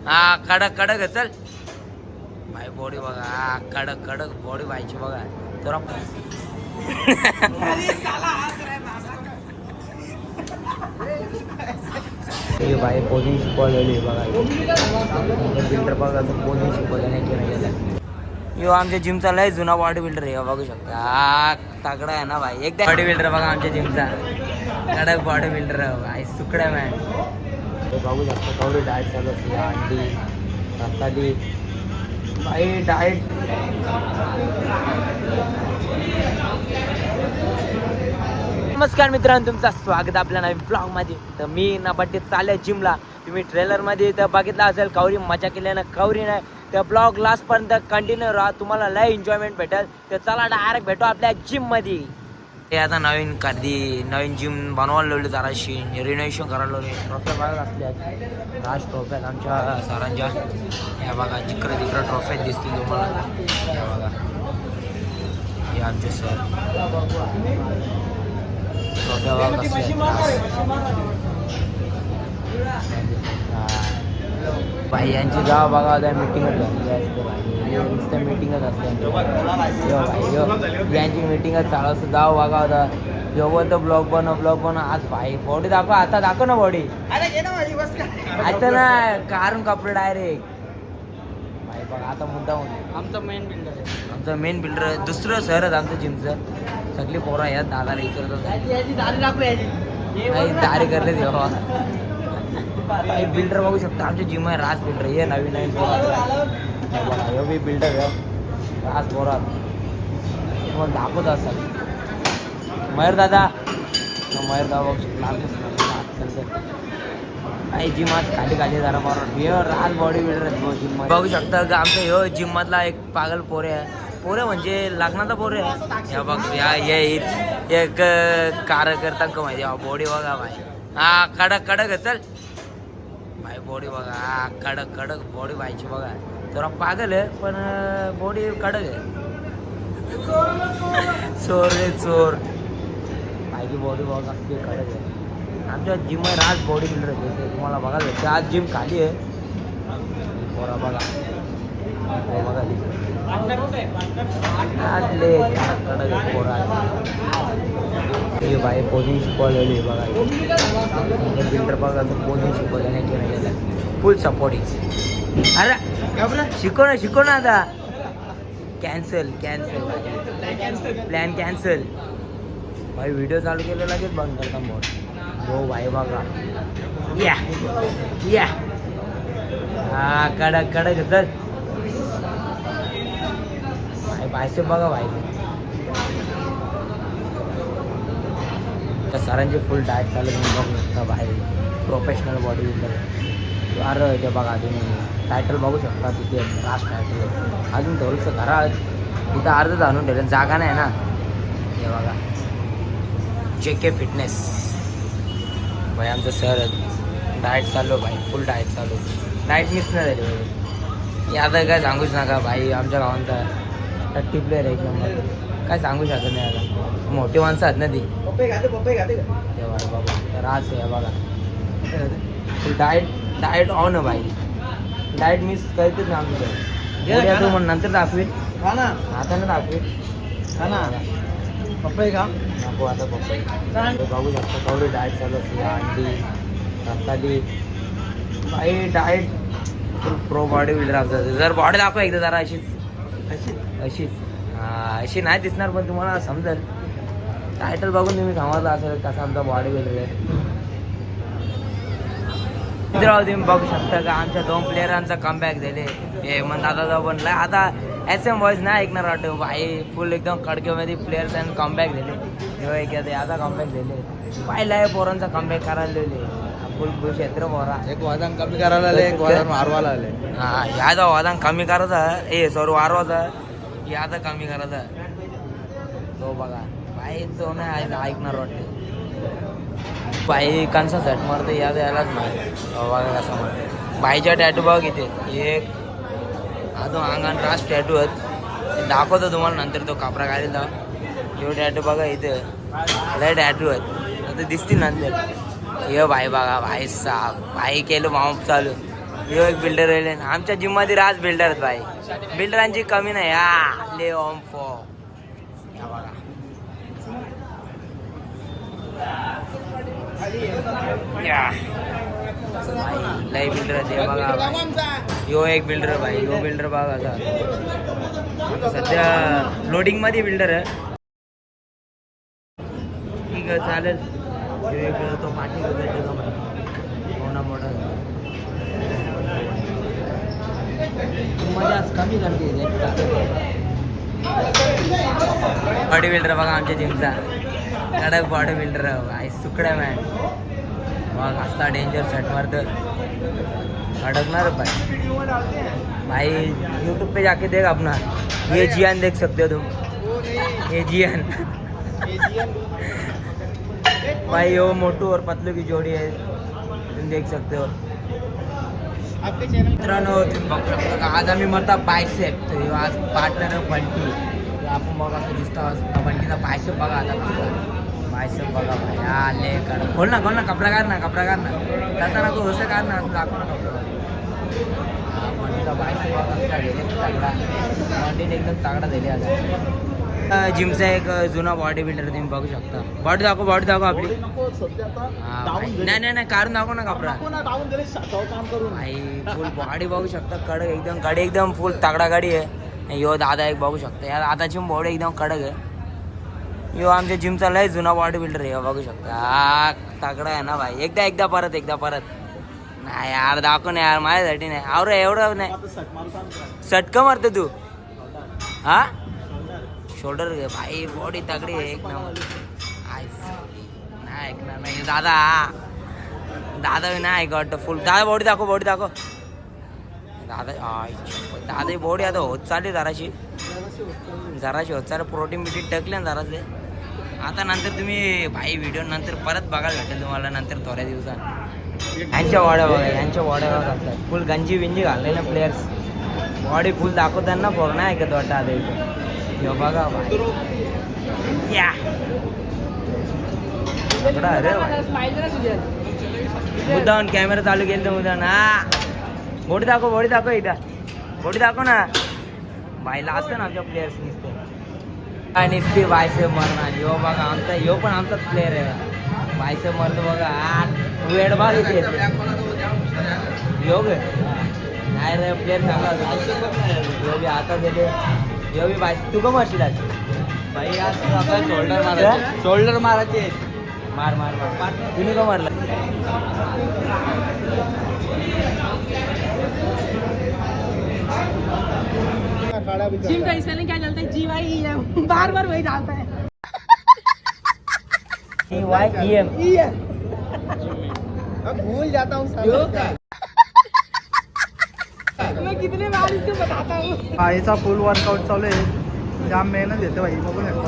हा कडक कडक आहे, चल भाई बॉडी बघा. हा कडक कडक बॉडी व्हायची बघा तर भाई पोझिंग शिकवलेली बघा. बिल्डर बघा पोझिंग शिकवलं नाही केलं गेलं. यो आमच्या जिमचा लय जुना बॉडी बिल्डर आहे बघू शकता. हा तगडा आहे ना भाई एकदा बॉडी बिल्डर बघा आमच्या जिमचा कडक बॉडी बिल्डर भाई सुकड्या मॅन. हे बघू शकता केवढी डाएट चालू असते. अंडी रताली भाई डाएट. नमस्कार मित्रांनो, तुमचं स्वागत आपल्या नवीन ब्लॉग मध्ये. तर मी ना बड्डे चालले जिमला. तुम्ही ट्रेलर मध्ये तर बघितलं असेल कवरी मजा केल्यानं कवरी नाही. तर ब्लॉग लास्ट पर्यंत कंटिन्यू राहा, तुम्हाला लय एन्जॉयमेंट भेटेल. तर चला डायरेक्ट भेटू आपल्या जिम मध्ये. हे आता नवीन जिम बनवायला लावली जराशी रिनोव्हेशन करायला लावली. ट्रॉफ्या बघा असल्या राज ट्रॉफ्या आमच्या सरांच्या. या बघा जिकडे तिकडे ट्रॉफ्या दिसतील तुम्हाला. या बघा हे आमचे सर भाई यांची जाव बघा होत्या मीटिंगच नुसतं मीटिंगच असते यांची मीटिंगच चालू असतं. जाव बघा होता जेव्हा तर ब्लॉग बनव आज भाई बॉडी दाखव. आता दाखव ना बॉडी. आता ना काढून कपडे डायरेक्ट भाई बघा. आता मुद्दा होतो आमचा मेन बिल्डर दुसरं सरच आमचं जिमचं. सगळी पोरं यात दादाला विचारतात दारी करले तेव्हा. बिल्डर बघू शकता आमच्या जिम आहे राज बिल्डर. हे नवीन पोरा बी बिल्डर आहे राज पोरा. तुम्हाला दाखवत असाल मयूर दादा बघू शकता काही जिम आज खाली जरा बरोबर राज बॉडी बिल्डर जिम बघू शकता. आमचं ह्यो जिम मधला एक पागल पोरे आहे. पोरे म्हणजे लग्नाचा पोरे आहे. या बघ या एक कार्यकर्ता माहिती बॉडी बघा भाई. हा कडक आहे चल भाई बॉडी बघा. हा कडक बॉडी व्हायची बघा. थोडा पागल आहे पण बॉडी कडक आहे. चोर भाईची बॉडी बघा असते कडक आहे. आमच्या जिम राज बॉडी बिल्डर आहे. तुम्हाला बघायला भेटते. आज जिम खाली आहे पोरा बघा. बघा भाई पोझिंग शिकवलेली बघा. बिल्डर बघा पोझिंग शिकवलं नाही केलं गेलं. फुल सपोर्टिंग. अरे शिकव ना आता. कॅन्सल प्लॅन कॅन्सल भाई. व्हिडिओ चालू केलं लगेच बंद करता मोड. हो भाई बघा या हा कडक चल बायसेप बघा भाई. तर सरांची फुल डाएट चालू बघू शकता भाई. Professional body builder. अरे ते बघा तुम्ही टायटल बघू शकता तिथे लास्ट टायटल. अजून थोडंसं घरात तिथं अर्धच आणून ठेवलं जागा नाही ना. हे बघा JK फिटनेस भाई आमचं सर डाएट चालू भाई. फुल डाएट चालू. डाएट मिस नाही झाली भाई. आता काय सांगूच नका भाई. आमच्या गावांचा टट्टी प्लेअर आहे एकदम. काय सांगू शकत नाही. आता मोठी माणसं आहेत ना ती. बाबा राज आहे बघा. डाएट ऑन आहे भाई. डाएट मिस करतेच ना आमचं. तू म्हणून नंतर दाखवेल आता ना दाखवेल पप्पा का नको आता पप्पा. बघू शकता केवढी डाएट चालू असते. अंडी रताली भाई डाएट फुल प्रो बॉडी बिल्डर आमचा. जर बॉडी दाखवा एकदा जरा अशीच अशी नाही दिसणार पण तुम्हाला समजेल. टायटल बघून तुम्ही समजला असेल कसा आमचा बॉडी बिल्डर आहे. मित्रांनो तुम्ही बघू शकता का आमच्या 2 प्लेयरांचा कमबॅक झाले. हे मग दादा बनला. आता SM वॉइस नाही ऐकणार वाटतो भाई. फुल एकदम कडक्यामध्ये प्लेयर्स आणि कमबॅक झाले. आता कमबॅक झाले. पाहिलाय पोरांचा कमबॅक करायला लावले. फुल खुश आहेत रे पोरा. एक वादन कमी करायला आले एक वादन वारवायला आले. हा याचा वादन कमी करायचा सॉरी वारवाचा याचा कमी करायचा. तो बघा भाई तो नाही ऐकणार वाटते. बाई कांसा झट मारतो यालाच नाही बघा कसा मारतो. बाईच्या टॅटू बघ इथे एक अजून अंगान रास टॅटू आहेत. दाखवतो तुम्हाला नंतर तो कापरा काढेल. एवढे टॅटू बघा इथे लय टॅटू आहेत. आता दिसतील नंतर. ये भाई बघा भाई साहेब भाई केलं माप चालू. यो एक बिल्डर राहिले आमच्या जिम मध्ये राज बिल्डर आहेत भाई. बिल्डरांची कमी नाही हा ले ऑम फॉ बघा. लय बिल्डर आहे बघा. यो एक बिल्डर भाई. यो बिल्डर बघा आता सध्या लोडिंग मध्ये बिल्डर आहे. ठीक आहे चालेल. तो पाठी मोठा मोठा आज कमी करते. बॉडी बिल्डर बघा आमच्या जिमचा कडक बॉडी बिल्डर आहे सुकड्या मॅन. मग असता डेंजर शर्ट मारत अडकणार भाई. यूट्यूब पे जाके देख अपना ये जियान देख सकते हो तुम. ये जियान भाई यो मोटू और पतलू की जोड़ी है तुम देख सकते हो. मित्रांनो तुम्ही बघू शकता का आज आम्ही मरता बायसेप. तर आज पार्टनर आहे बंटी. आपण बघा असं दिसतो बंटीचा बायसेप बघा. आता बायसेप बघा भाई. आले कर खोल ना कपडा काढ ना तसा ना तू असं काढ ना असं दाखव ना कपडा. बंटीचा बायसेप बघा गेले तगडा. बंटीने एकदम तगडा दिले आता. जिमचा एक जुना बॉडी बिल्डर तुम्ही बघू शकता. बॉडी दाखव आपली. नाही काढून दाखव ना कपडा भाई. फुल बॉडी बघू शकता कडक गाडी एकदम फुल तगडा गाडी आहे. यो दादा एक बघू शकता या दादाची बॉडी एकदम कडक आहे. यो आमच्या जिमचा लय जुना बॉडी बिल्डर आहे बघू शकता. हा तगडा आहे ना भाई. एकदा परत नाही यार दाखव ना यार माझ्यासाठी नाही. आवर एवढं नाही सटकं मारते तू हा. शोल्डर भाई बॉडी तगडी आहे एक नंबर. नाही ऐकणार नाही दादा नाही ऐक वाटतं फुल. दादा बॉडी दाखव दादा बॉडी आता होत चालली जराशी होत चाल. प्रोटीन टकले ना जरासे. आता नंतर तुम्ही भाई व्हिडिओ नंतर परत बघायला भेटेल तुम्हाला नंतर थोड्या दिवसात. यांच्या वड्या बघा फुल गंजी बिंजी घालले ना प्लेयर्स. बॉडी फुल दाखवताना फोर नाही ऐकत वाटतं आता इथे. यो बघा या अरे मुद्दाहून कॅमेरा चालू केलं तर मुद्दा ना. बॉडी दाखव एकदा बॉडी दाखव ना. बायला असतं ना आमच्या प्लेयर्स निसते बायसेप मरणार. यो बघा आमचा यो पण आमचाच प्लेअर आहे. बायसेप मरतो बघा. वेळ बघ इथे योग नाही रे प्लेअर चांगला यो बी आता दिले. यो बी बाय तू का मारशील आज भाई. आज शोल्डर मारायचे. मार तुम्ही का मारला. जिम का इसका क्या चलता है GYEM बार वही डालता है. GYEM भूल जाता हूँ मैं कितने बार इसको बताता हूँ. आईचा फुल वर्कआउट चालू आहे. जाम मेहनत घेते भाई बघू शकता.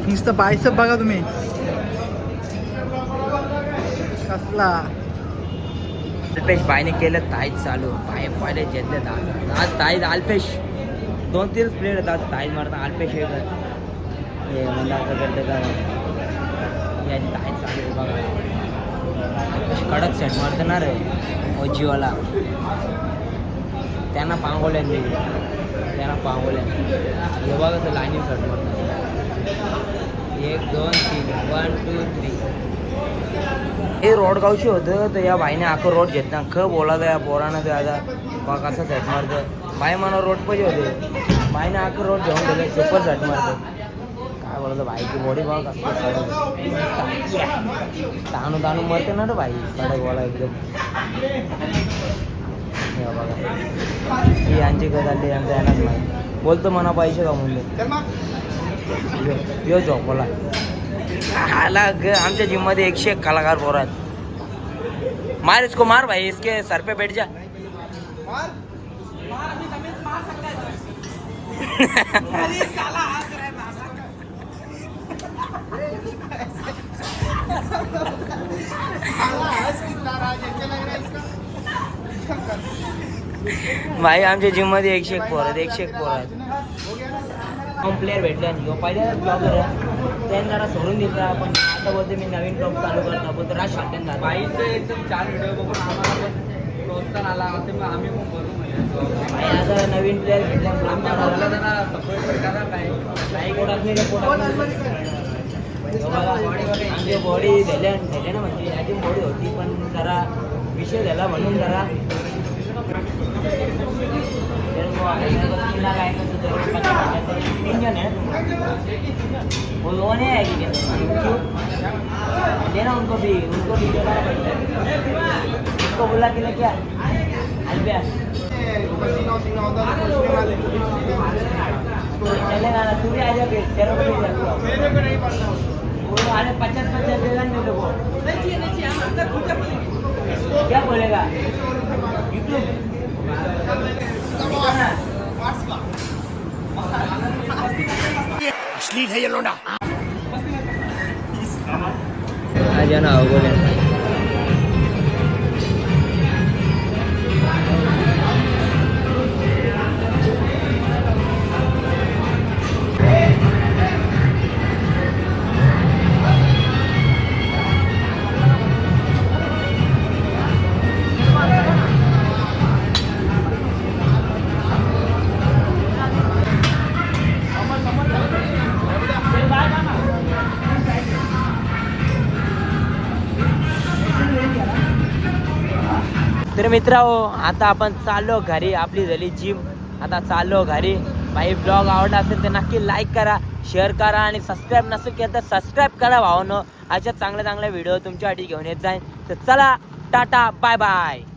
नुसतं बायसेप बघा तुम्ही कसला. अल्पेश बायने केलं ताईच चालू. बाय पहिले घेतले आज ताईज अल्पेश 2-3 प्लेयर आहेत आज ताईज मारता. अल्पेश हे म्हणलं असं करते का याची ताईज चालू बघा. कडक सेट मारते ना रे ओजीवाला. त्यांना पांगवल्या हे बघा असं लाईनिंग सेट मारतात. 1 2 3 1 2 3. हे रोड गावशी होतं तर या बाईने अख्खं रोड घेतला. बोला या पोरानं ते आता बघ कसं सेट मारतं. बाई मला रोड पाहिजे होते. बाईने अख्खं रोड घेऊन गेले. सुपर सेट मारतं. काय बोलतो बाईची बॉडी बघ कसं ताणू मरते ना रे बाई. कडक बोला एकदम बघा. ही यांची काय चालली यांचा येणार नाही. बोलतो म्हणा पैसे कमवून यो झोपला. आमच्या जिम मध्ये 101 कलाकार पोर आहेत. मार इसको मार भाई. इसके सर पे बैठ जा. भाई आमच्या जिम मध्ये 101 पोर आहेत. प्लेअर भेटले आणि पहिल्याच ब्लॉगर त्यांनी जरा सोडून दिला पण आता बोलते मी नवीन ब्लॉग चालू करतो बोलतो राज शाटेन झाला बाईचं एकदम छान व्हिडिओ बघून आम्हाला पण प्रोत्साहन आला ते मग आम्ही पण करू म्हणजे भाई आता नवीन प्लेअर भेटले आमच्या भावाला जरा सपोर्ट करा काय काही कोणात नाही आमची बॉडी झाले ना म्हणजे याची बॉडी होती पण जरा विषय झाला म्हणून जरा इंजन है वो लोन है कि देना उनको भी देना पड़ता है उसको बोला कि क्या अलबिया चलेगा ना तू भी आ जा फिर तेरे को नहीं जाता वो अरे 50 देगा मेरे को क्या बोलेगा यूट्यूब अश्लील है ये लोना आ जाना बोले तर मित्रांनो आता आपण चाललो घरी आपली झाली जिम आता चाललो घरी भाई ब्लॉग आवडला असेल तर नक्की लाईक करा शेअर करा आणि सबस्क्राईब नसेल केलं तर सबस्क्राईब करा भावांनो अशा चांगल्या व्हिडिओ तुमच्यासाठी घेऊन येत जाईल तर चला टाटा बाय बाय.